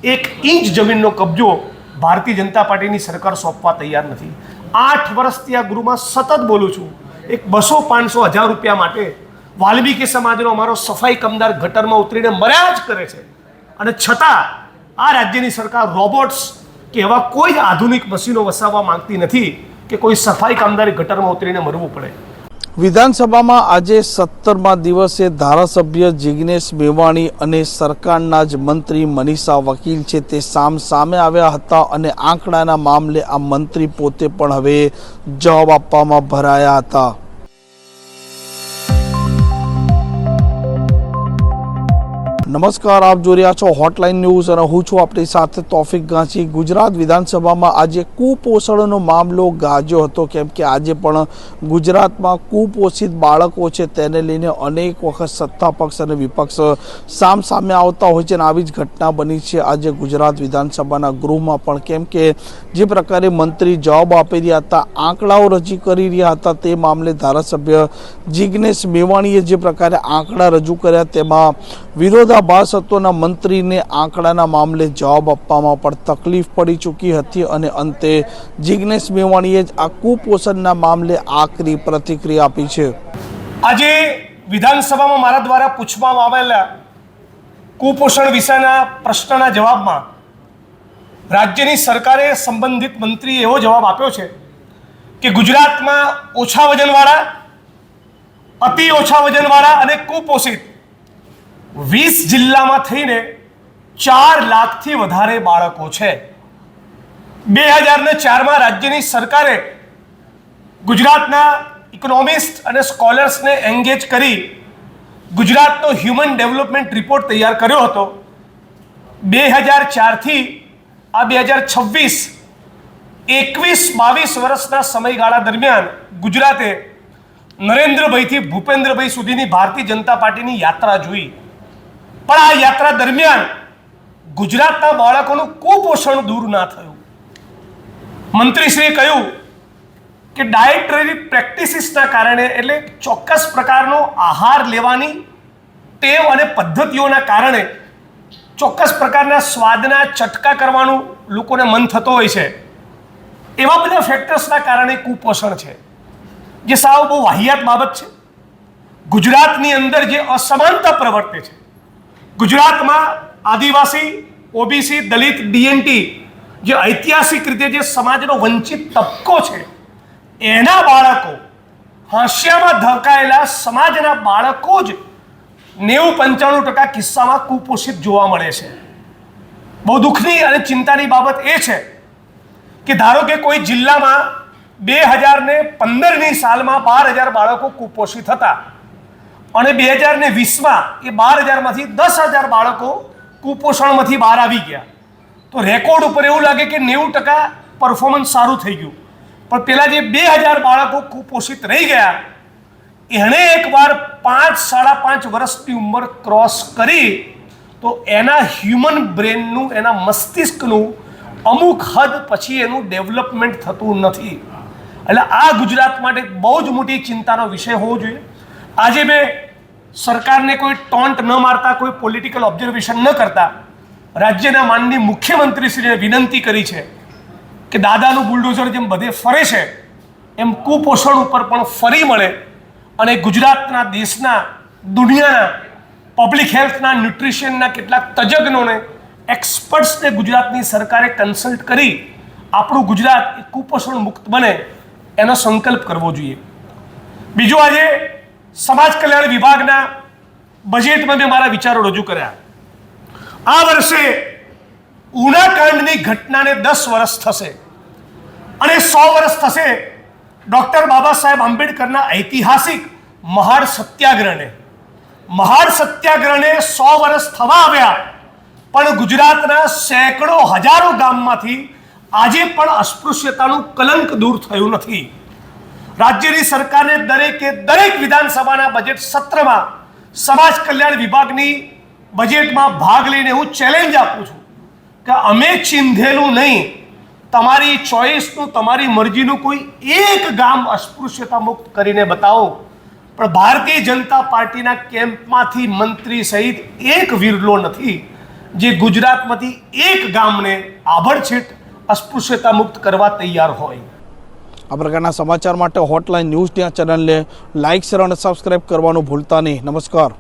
એક ઇંચ જમીનનો કબજો ભારતીય જનતા પાર્ટીની સરકાર સોંપવા તૈયાર નથી. 8 વર્ષથી આ ગૃહમાં સતત બોલું છું. એક 200, 500, 1000 રૂપિયા માટે વાલ્મીકી સમાજનો અમારો સફાઈ કામદાર ગટરમાં ઉતરીને મર્યા જ કરે છે, અને છતાં આ રાજ્યની સરકાર રોબોટ્સ કે એવા કોઈ જ આધુનિક મશીનો વસાવવા માંગતી નથી કે કોઈ સફાઈ કામદારે ગટરમાં ઉતરીને મરવું પડે. વિધાનસભામાં આજે 17મા દિવસે ધારાસભ્ય જિગ્નેશ મેવાણી અને સરકારના જ મંત્રી મનીષા વકીલ છે તે સામે આવ્યા હતા, અને આંકડાના મામલે આ મંત્રી પોતે પણ હવે જવાબ આપવામાં ભરાયા હતા. નમસ્કાર, આપ જોઈ રહ્યા છો હોટલાઇન ન્યૂઝ અને હું છું આપણી સાથે તોફિક ગાંચી. ગુજરાત વિધાનસભામાં આજે કુપોષણનો મામલો ગાજ્યો હતો, કેમ કે આજે પણ ગુજરાતમાં કુપોષિત બાળકો છે તેને લઈને અનેક વખત સત્તા પક્ષ અને વિપક્ષ સામે આવતા હોય છે, અને આવી જ ઘટના બની છે આજે ગુજરાત વિધાનસભાના ગૃહમાં પણ. કેમ કે જે પ્રકારે મંત્રી જવાબ આપી રહ્યા હતા, આંકડાઓ રજૂ કરી રહ્યા હતા, તે મામલે ધારાસભ્ય જિગ્નેશ મેવાણીએ જે પ્રકારે આંકડા રજૂ કર્યા તેમાં વિરોધાભાસ હતો. મંત્રીને આંકડાના મામલે જવાબ આપવામાં પણ તકલીફ પડી ચૂકી હતી, અને અંતે જિગ્નેશ મેવાણીએ જ આ કુપોષણના મામલે આકરી પ્રતિક્રિયા આપી છે. આજે વિધાનસભામાં મારા દ્વારા પૂછવામાં આવેલા કુપોષણ વિશેના પ્રશ્નના જવાબમાં રાજ્યની સરકારે સંબંધિત મંત્રીએ એવો જવાબ આપ્યો છે કે ગુજરાતમાં ઓછા વજનવાળા, અતિ ઓછા વજનવાળા અને કુપોષિત 20 જિલ્લામાં થઈને 4 લાખથી વધારે બાળકો છે. 2004માં રાજ્યની સરકારે ગુજરાતના ઇકોનોમિસ્ટ અને સ્કોલર્સને એન્ગેજ કરી ગુજરાતનો હ્યુમન ડેવલપમેન્ટ રિપોર્ટ તૈયાર કર્યો હતો. 2004થી આ 2026 21-22 વર્ષના સમયગાળા દરમિયાન ગુજરાતે નરેન્દ્રભાઈથી ભૂપેન્દ્રભાઈ સુધીની ભારતીય જનતા પાર્ટીની યાત્રા જોઈ, પણ આ યાત્રા દરમિયાન ગુજરાતના બાળકોનું કુપોષણ દૂર ના થયું. મંત્રીશ્રીએ કહ્યું કે ડાયટરી પ્રેક્ટિસીસના કારણે, એટલે ચોક્કસ પ્રકારનો આહાર લેવાની ટેવ અને પદ્ધતિઓના કારણે ચોક્કસ પ્રકારના સ્વાદના ચટકા કરવાનું લોકોને મન થતો હોય છે, એવા બધા ફેક્ટર્સના કારણે કુપોષણ છે, જે સાવ બહુ વાહિયાત બાબત છે. ગુજરાતની અંદર જે અસમાનતા પ્રવર્તે છે, ગુજરાતમાં આદિવાસી, ઓબીસી, દલિત, ડીએનટી જે ઐતિહાસિક રીતે જે સમાજનો વંચિત તબકો છે, એના બાળકો, હાંસિયામાં ધકાયેલા સમાજના બાળકો જ 90-95% કિસ્સામાં કુપોષિત જોવા મળે છે. બહુ દુઃખની અને ચિંતાની બાબત એ છે કે ધારો કે કોઈ જિલ્લામાં 2015ની સાલમાં 12,000 બાળકો કુપોષિત હતા, અને 2020માં એ 12,000માંથી 10,000 બાળકો કુપોષણમાંથી બહાર આવી ગયા. તો રેકોર્ડ ઉપર એવું લાગે કે 90% પરફોર્મન્સ સારું થઈ ગયું, પણ પેલા જે 2,000 બાળકો કુપોષિત રહી ગયા, એણે એકવાર 5-5.5 વર્ષની ઉંમર ક્રોસ કરી તો એના હ્યુમન બ્રેનનું, એના મસ્તિષ્કનું અમુક હદ પછી એનું ડેવલપમેન્ટ થતું નથી. એટલે આ ગુજરાત માટે બહુ જ મોટી ચિંતાનો વિષય હોવો જોઈએ. આજે મેં સરકારને કોઈ ટોન્ટ ન મારતા, કોઈ પોલિટિકલ ઓબ્ઝર્વેશન ન કરતા રાજ્યના માનનીય મુખ્યમંત્રીશ્રીને વિનંતી કરી છે કે દાદાનું બુલડોઝર જેમ બધે ફરે છે એમ કુપોષણ ઉપર પણ ફરી મળે, અને ગુજરાતના, દેશના, દુનિયાના પબ્લિક હેલ્થના, ન્યુટ્રિશનના કેટલાક તજજ્ઞોને, એક્સપર્ટ્સને ગુજરાતની સરકારે કન્સલ્ટ કરી આપણું ગુજરાત કુપોષણ મુક્ત બને એનો સંકલ્પ કરવો જોઈએ. બીજું, આજે સમાજ કલ્યાણ વિભાગના બજેટમાં મેં મારા વિચારો રજૂ કર્યા. આ વર્ષે ઉના કાંડની ઘટનાને 10 વર્ષ થશે, અને 100 વર્ષ થશે ડૉક્ટર બાબા સાહેબ આંબેડકરના ઐતિહાસિક મહાડ સત્યાગ્રહને. મહાડ સત્યાગ્રહને 100 વર્ષ થવા આવ્યા, પણ ગુજરાતના સેંકડો, હજારો ગામમાંથી આજે પણ અસ્પૃશ્યતાનું કલંક દૂર થયું નથી. રાજ્યની સરકારને દરેક વિધાનસભાના બજેટ સત્રમાં સમાજ કલ્યાણ વિભાગની બજેટમાં ભાગ લઈને હું ચેલેન્જ આપું છું કે અમે ચીંધેલું નહીં, તમારી ચોઈસનું, તમારી મરજીનું કોઈ એક ગામ અસ્પૃશ્યતા મુક્ત કરીને બતાવો. પણ ભારતીય જનતા પાર્ટીના કેમ્પમાંથી મંત્રી સહિત એક વિરલો નથી. જે ગુજરાતમાંથી એક ગામને આભડછેટ અસ્પૃશ્યતા મુક્ત કરવા તૈયાર હોય. આ પ્રકારના સમાચાર માટે હોટલાઇન ન્યૂઝ ચેનલને લાઇક શેર અને સબસ્ક્રાઇબ કરવાનું ભૂલતા નહીં. નમસ્કાર.